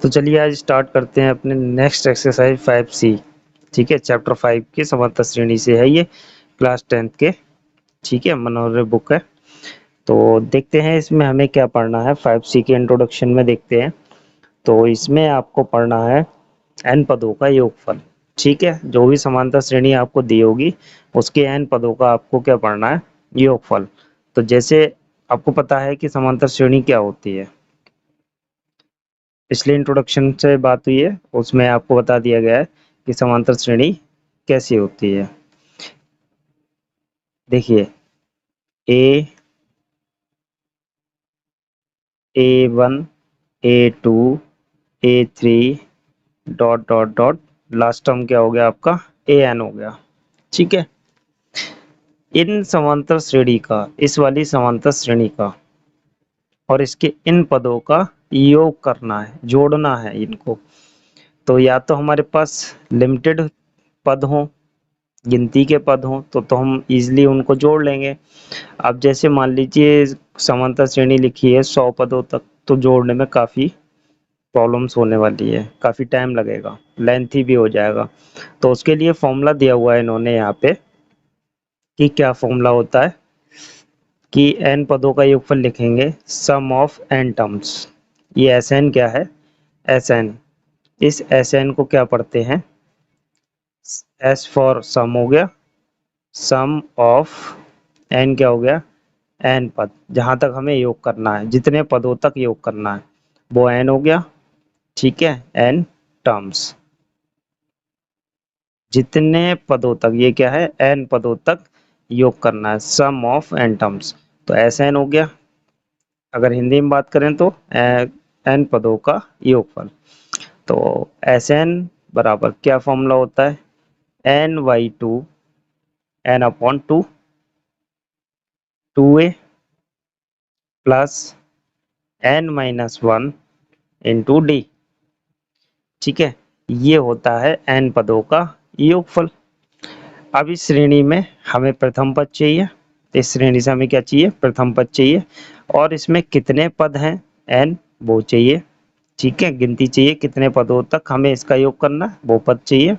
तो चलिए आज स्टार्ट करते हैं अपने नेक्स्ट एक्सरसाइज 5C। ठीक है, चैप्टर 5 की समांतर श्रेणी से है ये, क्लास 10th के। ठीक है, मनोहर बुक है। तो देखते हैं इसमें हमें क्या पढ़ना है। 5C के इंट्रोडक्शन में देखते हैं। तो इसमें आपको पढ़ना है n पदों का योगफल। ठीक है, जो भी समांतर श्रेणी आपको दी होगी उसके n पदों का आपको क्या पढ़ना है, योगफल। तो जैसे आपको पता है कि समांतर श्रेणी क्या होती है, पिछले इंट्रोडक्शन से बात हुई है, उसमें आपको बता दिया गया है कि समांतर श्रेणी कैसी होती है। देखिए ए, A1, A2, A3 dot dot dot, last term क्या हो गया आपका, AN हो गया। ठीक है, इन समांतर श्रेणी का, इस वाली समांतर श्रेणी का और इसके इन पदों का योग करना है, जोड़ना है इनको। तो या तो हमारे पास लिमिटेड पद हों, गिनती के पद हों, तो हम इजीली उनको जोड़ लेंगे। अब जैसे मान लीजिए समांतर श्रेणी लिखी है 100 पदों तक, तो जोड़ने में काफ़ी प्रॉब्लम्स होने वाली है, काफ़ी टाइम लगेगा, लेंथी भी हो जाएगा। तो उसके लिए फॉर्मूला दिया हुआ है इन्होंने यहाँ पे कि क्या फॉर्मूला होता है कि n पदों का योगफल लिखेंगे सम ऑफ n टर्म्स। ये Sn क्या है, Sn, इस Sn को क्या पढ़ते हैं, S फॉर सम हो गया, सम ऑफ n क्या हो गया, n पद, जहां तक हमें योग करना है, जितने पदों तक योग करना है वो n हो गया। ठीक है, n टर्म्स, जितने पदों तक, ये क्या है, n पदों तक योग करना है, सम ऑफ n टर्म्स। तो Sn हो गया, अगर हिंदी में बात करें तो n पदों का योगफल। तो Sn बराबर क्या फॉर्मूला होता है, n/2 n/2 2a plus n-1 into D. ठीक है, ये होता है n पदों का योगफल। अब इस श्रेणी में हमें प्रथम पद चाहिए, इस श्रेणी से हमें क्या चाहिए, प्रथम पद चाहिए। और इसमें कितने पद हैं, n वो चाहिए। ठीक है, गिनती चाहिए कितने पदों तक हमें इसका योग करना है, वो पद चाहिए।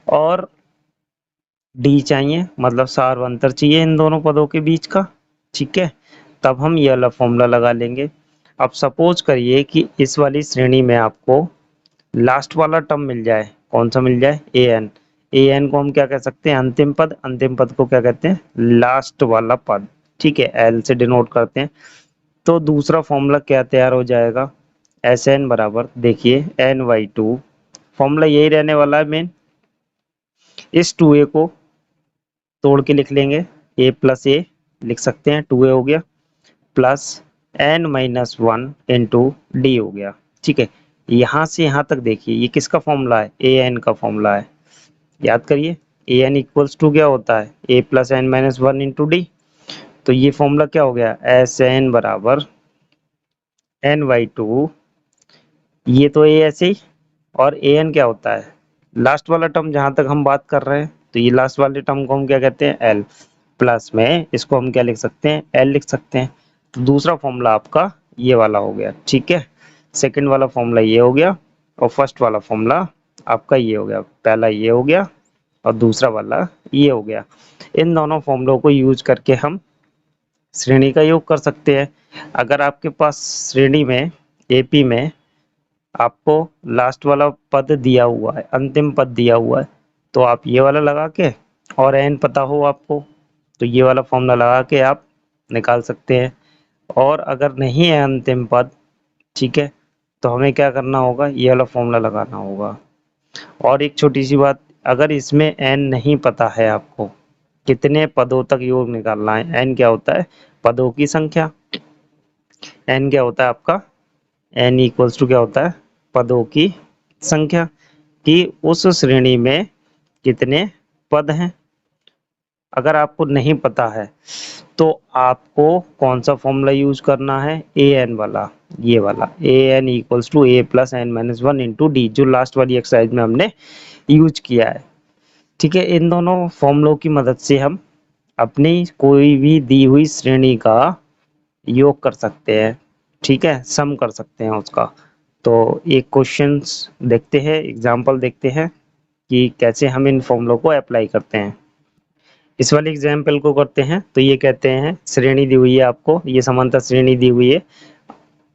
और डी चाहिए, मतलब सारवंतर चाहिए इन दोनों पदों के बीच का। ठीक है, तब हम ये वाला फॉर्मूला लगा लेंगे। अब सपोज करिए कि इस वाली श्रेणी में आपको लास्ट वाला टर्म मिल जाए, कौन सा मिल जाए, an। an को हम क्या कह सकते हैं, अंतिम पद, अंतिम पद को क्या कहते हैं, लास्ट वाला पद। ठीक है, l से डिनोट करते हैं। तो दूसरा फॉर्मूला क्या तैयार हो जाएगा, Sn बराबर, देखिए n/2, फॉर्मूला यही रहने वाला है मेन। इस 2a को तोड़ के लिख लेंगे, a प्लस ए लिख सकते हैं, 2a हो गया, प्लस n-1 इंटू डी हो गया। ठीक है, यहाँ से यहाँ तक देखिए ये किसका फॉर्मूला है, an का फॉर्मूला है। याद करिए, an इक्वल्स टू क्या होता है, a plus n-1 into D. तो ये फॉर्मूला क्या हो गया, Sn बराबर n/2, ये तो a ऐसे ही, और an क्या होता है, लास्ट वाला टर्म जहां तक हम बात कर रहे हैं, तो ये लास्ट वाले टर्म को हम क्या कहते हैं, l, प्लस में इसको हम क्या लिख सकते हैं, l लिख सकते हैं। तो दूसरा फॉर्मूला आपका ये वाला हो गया। ठीक है, सेकंड वाला फॉर्मूला ये हो गया, और फर्स्ट वाला फॉर्मूला आपका ये हो गया। पहला ये हो गया और दूसरा वाला ये हो गया। इन दोनों फॉर्मूलों को यूज करके हम श्रेणी का योग कर सकते हैं। अगर आपके पास श्रेणी में AP में आपको लास्ट वाला पद दिया हुआ है, अंतिम पद दिया हुआ है, तो आप ये वाला लगा के, और n पता हो आपको, तो ये वाला फॉर्मूला लगा के आप निकाल सकते हैं। और अगर नहीं है अंतिम पद, ठीक है, तो हमें क्या करना होगा, ये वाला फॉर्मूला लगाना होगा। और एक छोटी सी बात, अगर इसमें n नहीं पता है आपको, कितने पदों तक योग निकालना है, n क्या होता है, पदों की संख्या। n क्या होता है आपका, n इक्वल्स टू क्या होता है, पदों की संख्या, कि उस श्रेणी में कितने पद हैं। अगर आपको नहीं पता है तो आपको कौन सा फॉर्मूला यूज करना है, an वाला, ये वाला an equals to a plus n-1 into d, जो लास्ट वाली एक्सरसाइज में हमने यूज किया है। ठीक है, इन दोनों फॉर्मूलों की मदद से हम अपनी कोई भी दी हुई श्रेणी का योग कर सकते हैं। ठीक है, सम कर सकते हैं उसका। तो एक क्वेश्चंस देखते हैं, एग्जाम्पल देखते हैं कि कैसे हम इन फॉर्मूलों को अप्लाई करते हैं। इस वाले एग्जाम्पल को करते हैं तो ये कहते हैं श्रेणी दी हुई है आपको, ये समांतर श्रेणी दी हुई है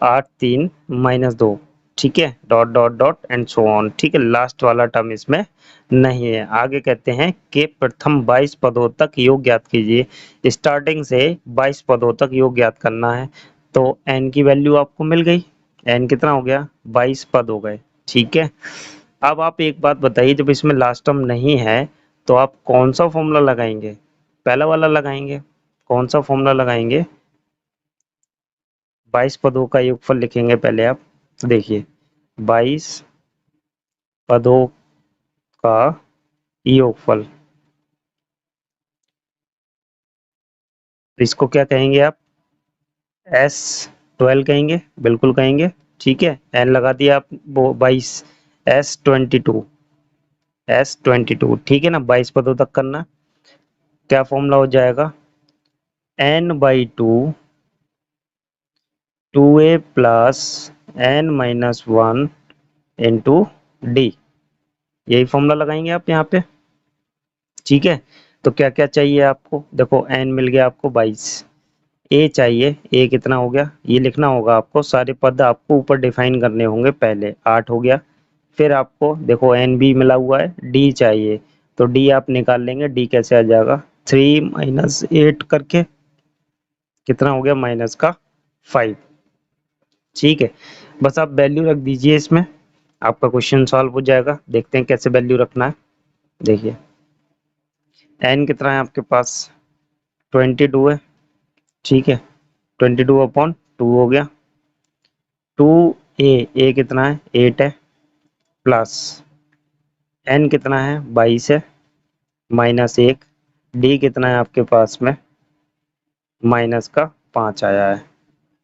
8 3 -2, ठीक है, dot dot dot and so on, ठीक है। लास्ट वाला टर्म इसमें नहीं है। आगे कहते हैं कि प्रथम 22 पदों तक योग ज्ञात कीजिए। स्टार्टिंग से 22 पदों तक योग ज्ञात करना है। तो n की वैल्यू आपको मिल गई। n कितना हो गया? 22 पद हो गए, ठीक है। अब आप एक बात बताइए, जब इसमें लास्ट टर्म नहीं है तो आप कौन सा फॉर्मूला लगाएंगे? पहला वाला लगाएंगे। कौन सा फॉर्मूला लगाएंगे? 22 पदों का योगफल लिखेंगे पहले आप। देखिए 22 पदों का योगफल, इसको क्या कहेंगे आप? S12 कहेंगे, बिल्कुल कहेंगे, ठीक है। n लगा दिया आप, वो 22, S22, ठीक है ना। 22 पदों तक करना। क्या फॉर्मूला हो जाएगा? n/2 2a plus n-1 into D, यही फॉर्मूला लगाएंगे आप यहाँ पे, ठीक है। तो क्या क्या चाहिए आपको? देखो n मिल गया आपको 22, a चाहिए, a कितना हो गया ये लिखना होगा आपको। सारे पद आपको ऊपर डिफाइन करने होंगे। पहले 8 हो गया, फिर आपको देखो n भी मिला हुआ है, d चाहिए, तो d आप निकाल लेंगे। d कैसे आ जाएगा? 3 -8 करके कितना हो गया? -5, ठीक है। बस आप वैल्यू रख दीजिए इसमें, आपका क्वेश्चन सॉल्व हो जाएगा। देखते हैं कैसे वैल्यू रखना है। देखिए n कितना है आपके पास? 22 है, ठीक है। 22/2 हो गया। 2a कितना है? 8 है, प्लस n कितना है? 22 है, -1, d कितना है आपके पास में? -5 आया है,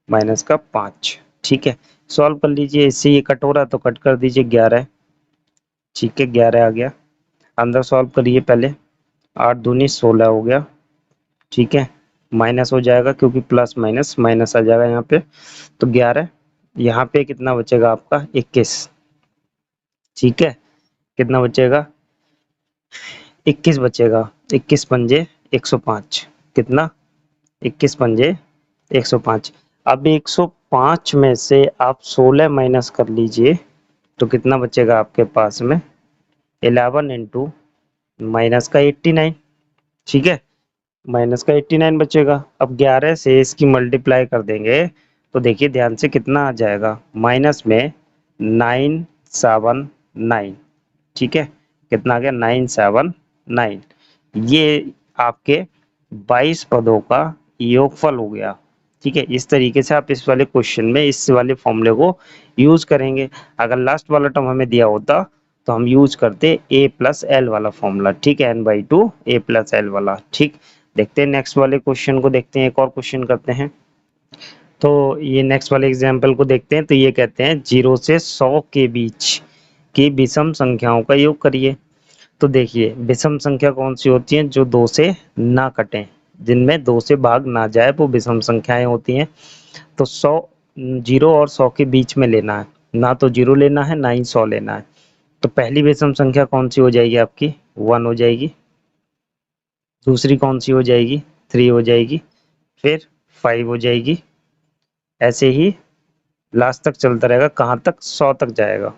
-5, ठीक है। सॉल्व कर लीजिए। इससे ये कट हो रहा तो कट कर दीजिए, 11, ठीक है, 11 आ गया। अंदर सॉल्व करिए पहले, 8 दूनी 16 हो गया, ठीक है। माइनस हो जाएगा क्योंकि प्लस माइनस माइनस आ जाएगा यहाँ पे, तो 11। यहाँ पे कितना बचेगा आपका? 21, ठीक है। कितना बचेगा? 21 बचेगा। 21 पंजे 105, कितना? 21 पंजे 105। अब 105 में से आप 16 माइनस कर लीजिए तो कितना बचेगा आपके पास में? 11 इंटू माइनस का 89, ठीक है, माइनस का 89 बचेगा। अब 11 से इसकी मल्टीप्लाई कर देंगे तो देखिए ध्यान से कितना आ जाएगा? माइनस में 979, ठीक है। कितना आ गया? 979। ये आपके 22 पदों का योगफल हो गया, ठीक है। इस तरीके से आप इस वाले क्वेश्चन में इस वाले फॉर्मूले को यूज करेंगे। अगर लास्ट वाला टर्म हमें दिया होता तो हम यूज करते a+l वाला फॉर्मूला, ठीक है, n/2 a+l वाला, ठीक। देखते हैं नेक्स्ट वाले क्वेश्चन को, देखते हैं एक और क्वेश्चन करते हैं। तो ये नेक्स्ट वाले एग्जाम्पल को देखते हैं। तो ये कहते हैं 0 से 100 के बीच की विषम संख्याओं का योग करिए। तो देखिए विषम संख्या कौन सी होती है? जो 2 से ना कटें, जिनमें 2 से भाग ना जाए, वो विषम संख्याएं होती हैं। तो 100, 0 और 100 के बीच में लेना है, ना तो 0 लेना है ना ही 100 लेना है। तो पहली विषम संख्या कौन सी हो जाएगी आपकी? 1 हो जाएगी। दूसरी कौन सी हो जाएगी? 3 हो जाएगी। फिर 5 हो जाएगी। ऐसे ही लास्ट तक चलता रहेगा, कहाँ तक? 100 तक जाएगा।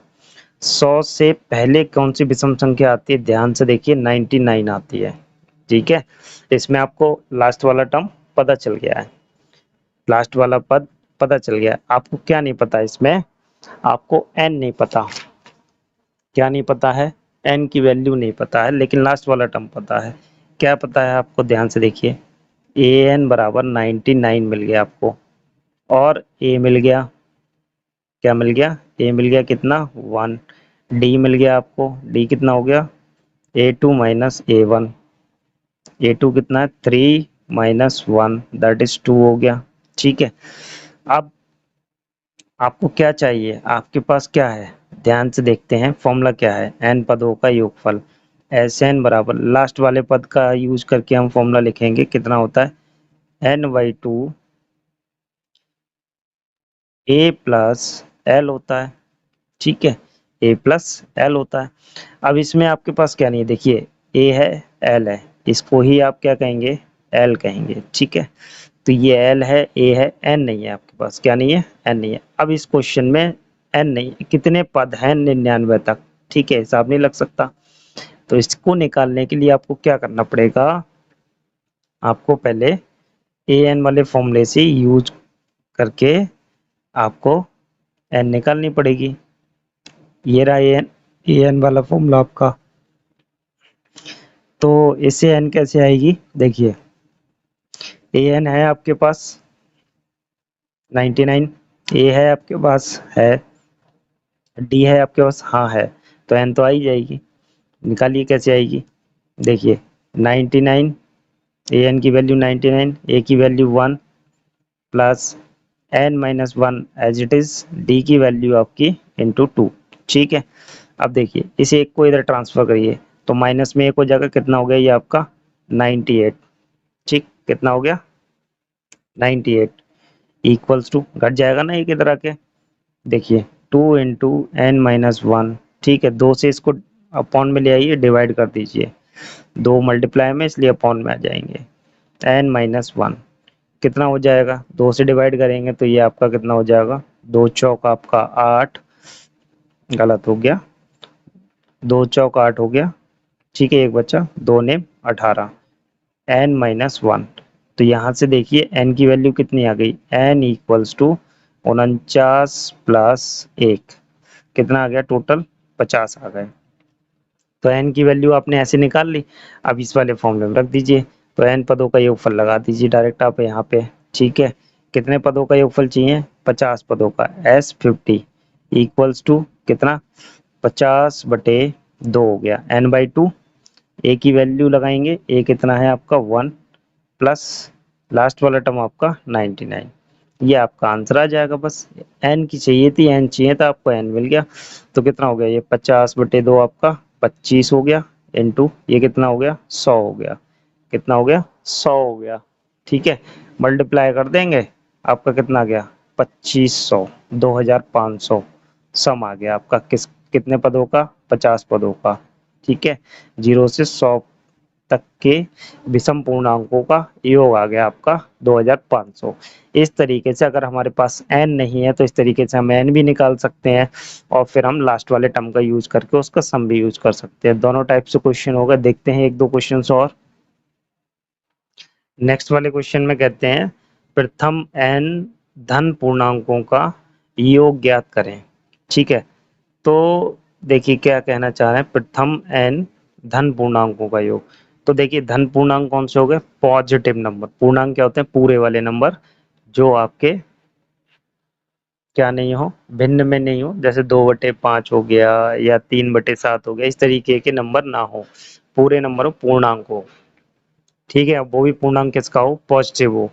100 से पहले कौन सी विषम संख्या आती है? ध्यान से देखिए 99 आती है, ठीक है। इसमें आपको लास्ट वाला टर्म पता चल गया है, लास्ट वाला पद पता चल गया। आपको क्या नहीं पता इसमें? आपको n नहीं पता। क्या नहीं पता है? n की वैल्यू नहीं पता है, लेकिन लास्ट वाला टर्म पता है। क्या पता है आपको? ध्यान से देखिए, an बराबर 99 मिल गया आपको, और a मिल गया, क्या मिल गया? a मिल गया कितना? 1। d मिल गया आपको, d कितना हो गया? a2 माइनस a1, a2 कितना है? 3 - 1 दैट इज 2 हो गया, ठीक है। अब आपको क्या चाहिए? आपके पास क्या है? ध्यान से देखते हैं फॉर्मूला क्या है। n पदों का योगफल, Sn बराबर लास्ट वाले पद का यूज करके हम फॉर्मूला लिखेंगे। कितना होता है? n/2 a+l होता है, ठीक है, ए प्लस एल होता है। अब इसमें आपके पास क्या नहीं है, देखिए ए है एल है, इसको ही आप क्या कहेंगे, एल कहेंगे, ठीक है। तो ये एल है, ए है, एन नहीं है आपके पास, क्या नहीं है, एन नहीं है। अब इस क्वेश्चन में एन नहीं है, कितने पद हैं 99 तक, ठीक है, हिसाब नहीं लग सकता। तो इसको निकालने के लिए आपको क्या करना पड़ेगा, आपको पहले ए एन वाले फॉर्मूले से यूज करके आपको एन निकालनी पड़ेगी। ये रहा ए एन वाला फॉर्मूला आपका। तो इससे एन कैसे आएगी, देखिए ए एन है आपके पास 99, ए है आपके पास है, डी है आपके पास, हाँ है, तो एन तो आ ही जाएगी। निकालिए कैसे आएगी, देखिए 99, ए एन की वैल्यू 99, ए की value 1 plus n minus 1 as it is, d की वैल्यू आपकी इंटू 2, ठीक है। अब देखिए इस एक को इधर ट्रांसफर करिए, तो माइनस में एक हो जाएगा, कितना हो गया ये आपका 98, ठीक, कितना हो गया 98 इक्वल्स टू, घट जाएगा ना एक इधर आके, देखिए 2 इंटू एन माइनस 1, ठीक है, 2 से इसको अपॉन में ले आइए, डिवाइड कर दीजिए, 2 मल्टीप्लाई में इसलिए अपॉन में आ जाएंगे, एन माइनस 1 कितना हो जाएगा, 2 से डिवाइड करेंगे तो ये आपका कितना हो जाएगा, 2 चौक आपका 8, गलत हो गया, 2 चौक 8 हो गया, ठीक है, एक बच्चा, 2 ने 18, एन माइनस 1। तो यहाँ से देखिए एन की वैल्यू कितनी आ गई, एन इक्वल्स टू 49 प्लस 1, कितना आ गया टोटल 50 आ गए। तो एन की वैल्यू आपने ऐसे निकाल ली, अब इस वाले फॉर्मूले में रख दीजिए, तो एन पदों का योगफल लगा दीजिए डायरेक्ट आप यहाँ पे, ठीक है। कितने पदों का योगफल चाहिए, 50 पदों का, एस 50 इक्वल्स टू कितना, 50/2 हो गया, एन बाई 2, ए की वैल्यू लगाएंगे, ए कितना है आपका 1 प्लस लास्ट वाला टर्म आपका 99, ये आपका आंसर आ जाएगा। बस एन की चाहिए थी, एन चाहिए था आपको, एन मिल गया। तो कितना हो गया ये 50/2 आपका 25 हो गया, इंटू ये कितना हो गया 100 हो गया, कितना हो गया 100 हो गया, ठीक है। मल्टीप्लाई कर देंगे, आपका कितना आ गया 2500, 2500 सम आ गया आपका, कितने पदों का, 50 पदों का, ठीक है। 0 से 100 तक के विषम पूर्णांकों का योग आ गया आपका 2500। इस तरीके से अगर हमारे पास n नहीं है तो इस तरीके से हम n भी निकाल सकते हैं, और फिर हम लास्ट वाले टर्म का यूज करके उसका सम भी यूज कर सकते हैं। दोनों टाइप से क्वेश्चन होगा, देखते हैं एक दो क्वेश्चन और। नेक्स्ट वाले क्वेश्चन में कहते हैं प्रथम n धन पूर्णांकों का योग ज्ञात करें, ठीक है। तो देखिए क्या कहना चाह रहे हैं, प्रथम n धन पूर्णांकों का योग। तो देखिए धन पूर्णांक कौन से हो गए, पॉजिटिव नंबर, पूर्णांक क्या होते हैं, पूरे वाले नंबर जो आपके क्या नहीं हो, भिन्न में नहीं हो, जैसे 2/5 हो गया या 3/7 हो गया, इस तरीके के नंबर ना हो, पूरे नंबर हो, पूर्णांक हो, ठीक है। वो भी पूर्णांक किसका हो, पॉजिटिव हो,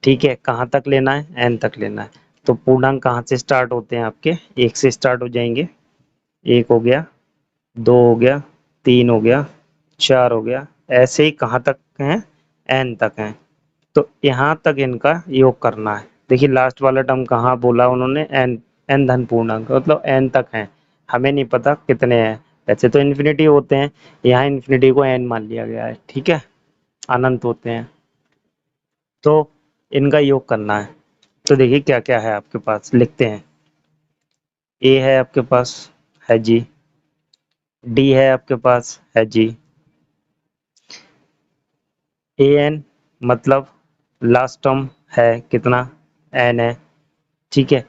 ठीक है। कहाँ तक लेना है, एन तक लेना है। तो पूर्णांक कहाँ से स्टार्ट होते हैं आपके, एक से स्टार्ट हो जाएंगे, एक हो गया, 2 हो गया, 3 हो गया, 4 हो गया, ऐसे ही कहाँ तक हैं, एन तक हैं। तो यहाँ तक इनका योग करना है। देखिए लास्ट वाला टर्म कहाँ बोला उन्होंने, एन, एन धन पूर्णांक मतलब एन तक हैं, हमें नहीं पता कितने हैं, वैसे तो इन्फिनिटी होते हैं, यहाँ इन्फिनिटी को एन मान लिया गया है, ठीक है, अनंत होते हैं। तो इनका योग करना है। तो देखिए क्या क्या है आपके पास, लिखते हैं। ए है आपके पास, है जी, डी है आपके पास, है जी, ए एन मतलब लास्ट टर्म है कितना, एन है, ठीक है।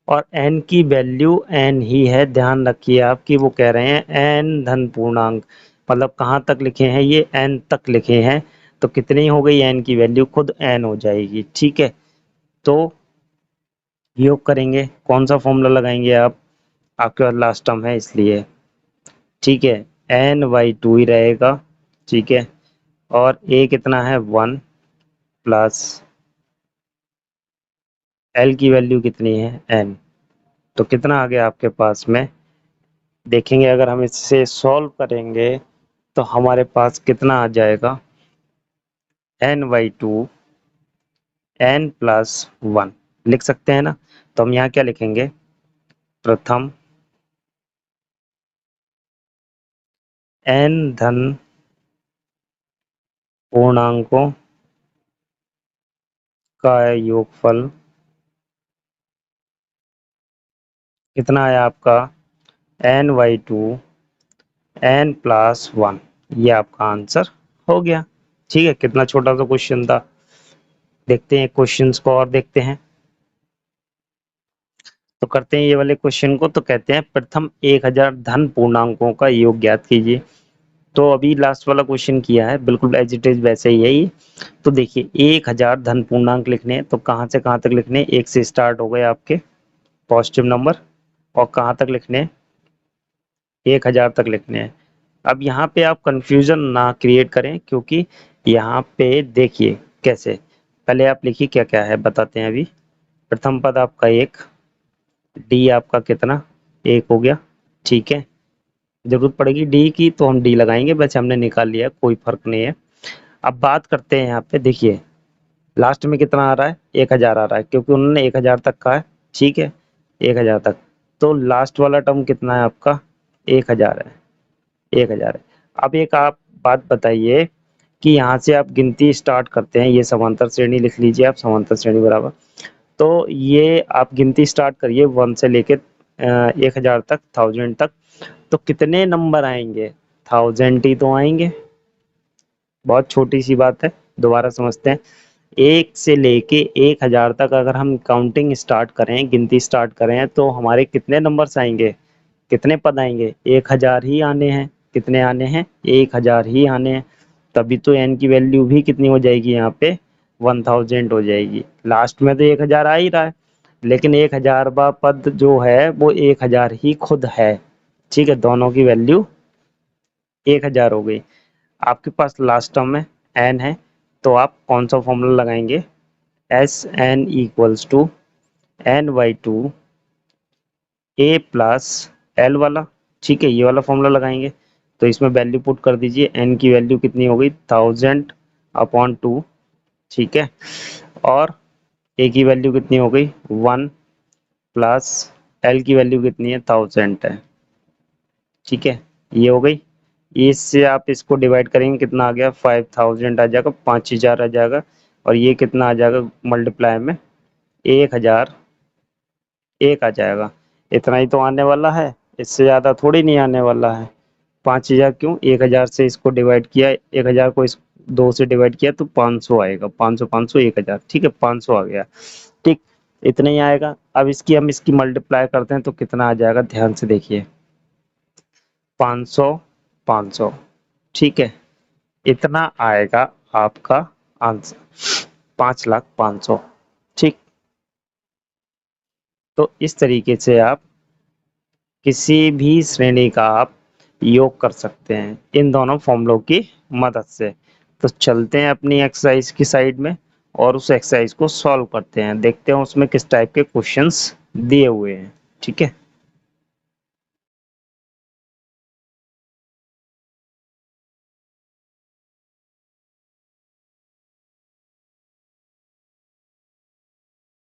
और n की वैल्यू n ही है, ध्यान रखिए आप कि वो कह रहे हैं n धन पूर्णांक, मतलब कहाँ तक लिखे हैं, ये n तक लिखे हैं, तो कितनी हो गई n की वैल्यू, खुद n हो जाएगी, ठीक है। तो योग करेंगे, कौन सा फॉर्मूला लगाएंगे आप, आपके पास लास्ट टर्म है इसलिए, ठीक है, n/2 ही रहेगा, ठीक है। और a कितना है 1 प्लस l की वैल्यू कितनी है n, तो कितना आ गया आपके पास में, देखेंगे अगर हम इससे सॉल्व करेंगे तो हमारे पास कितना आ जाएगा, n/2 n+1 लिख सकते हैं ना। तो हम यहाँ क्या लिखेंगे, प्रथम n धन पूर्णांकों का योगफल कितना है आपका n/2 n+1। ये आपका आंसर हो गया। ठीक है, कितना छोटा सा क्वेश्चन था। देखते हैं क्वेश्चंस को और देखते हैं। तो करते हैं ये वाले क्वेश्चन को। तो कहते हैं प्रथम 1000 धन पूर्णांकों का योग ज्ञात कीजिए। तो अभी लास्ट वाला क्वेश्चन किया है, बिल्कुल एज इट इज वैसे ही है ये। तो देखिए 1000 धन पूर्णांक लिखने हैं, तो कहाँ से कहाँ तक लिखने हैं? एक से स्टार्ट हो गए आपके पॉजिटिव नंबर, और कहाँ तक लिखने हैं? 1000 तक लिखने हैं। अब यहाँ पे आप कंफ्यूजन ना क्रिएट करें, क्योंकि यहाँ पे देखिए कैसे। पहले आप लिखिए क्या क्या है, बताते हैं अभी। प्रथम पद आपका 1, डी आपका कितना? 1 हो गया। ठीक है, जरूरत पड़ेगी डी की तो हम डी लगाएंगे, वैसे हमने निकाल लिया, कोई फर्क नहीं है। अब बात करते हैं यहाँ पे, देखिए लास्ट में कितना आ रहा है? 1000 आ रहा है, क्योंकि उन्होंने 1000 तक कहा है। ठीक है, 1000 तक। तो लास्ट वाला टर्म कितना है आपका? 1000 है, 1000 है। अब एक आप बात बताइए कि यहाँ से आप गिनती स्टार्ट करते हैं, ये समांतर श्रेणी लिख लीजिए आप, समांतर श्रेणी बराबर। तो ये आप गिनती स्टार्ट करिए 1 से लेके 1000 तक, 1000 तक। तो कितने नंबर आएंगे? 1000 ही तो आएंगे। बहुत छोटी सी बात है, दोबारा समझते हैं। 1 से लेके 1000 तक अगर हम काउंटिंग स्टार्ट करें, गिनती स्टार्ट करें, तो हमारे कितने नंबर्स आएंगे? कितने पद आएंगे? 1000 ही आने हैं। कितने आने हैं? 1000 ही आने हैं। तभी तो n की वैल्यू भी कितनी हो जाएगी यहाँ पे? 1000 हो जाएगी। लास्ट में तो 1000 आ ही रहा है, लेकिन 1000वां पद जो है वो 1000 ही खुद है। ठीक है, दोनों की वैल्यू 1000 हो गई। आपके पास लास्ट टर्म में n है, तो आप कौन सा फॉर्मूला लगाएंगे? Sn equals to n/2 a plus l वाला। ठीक है, ये वाला फॉर्मूला लगाएंगे। तो इसमें वैल्यू पुट कर दीजिए, n की वैल्यू कितनी हो गई? 1000/2। ठीक है, और a की वैल्यू कितनी हो गई? 1 प्लस l की वैल्यू कितनी है? 1000 है। ठीक है, ये हो गई। इससे आप इसको डिवाइड करेंगे, कितना आ गया? 5000 आ जाएगा, 5000 आ जाएगा। और ये कितना आ जाएगा मल्टीप्लाई में? 1000 1 आ जाएगा। इतना ही तो आने वाला है, इससे ज्यादा थोड़ी नहीं आने वाला है। 5000 क्यों? 1000 से इसको डिवाइड किया, 1000 को इस 2 से डिवाइड किया तो 500 आएगा। 500 500 1000। ठीक है, 500 आ गया। ठीक, इतना ही आएगा। अब इसकी हम इसकी मल्टीप्लाई करते हैं तो कितना आ जाएगा? ध्यान से देखिए, 500 500। ठीक है, इतना आएगा आपका आंसर, 5,05,000। ठीक, तो इस तरीके से आप किसी भी श्रेणी का आप योग कर सकते हैं इन दोनों फॉर्मूलों की मदद से। तो चलते हैं अपनी एक्सरसाइज की साइड में और उस एक्सरसाइज को सॉल्व करते हैं, देखते हैं उसमें किस टाइप के क्वेश्चंस दिए हुए हैं। ठीक है।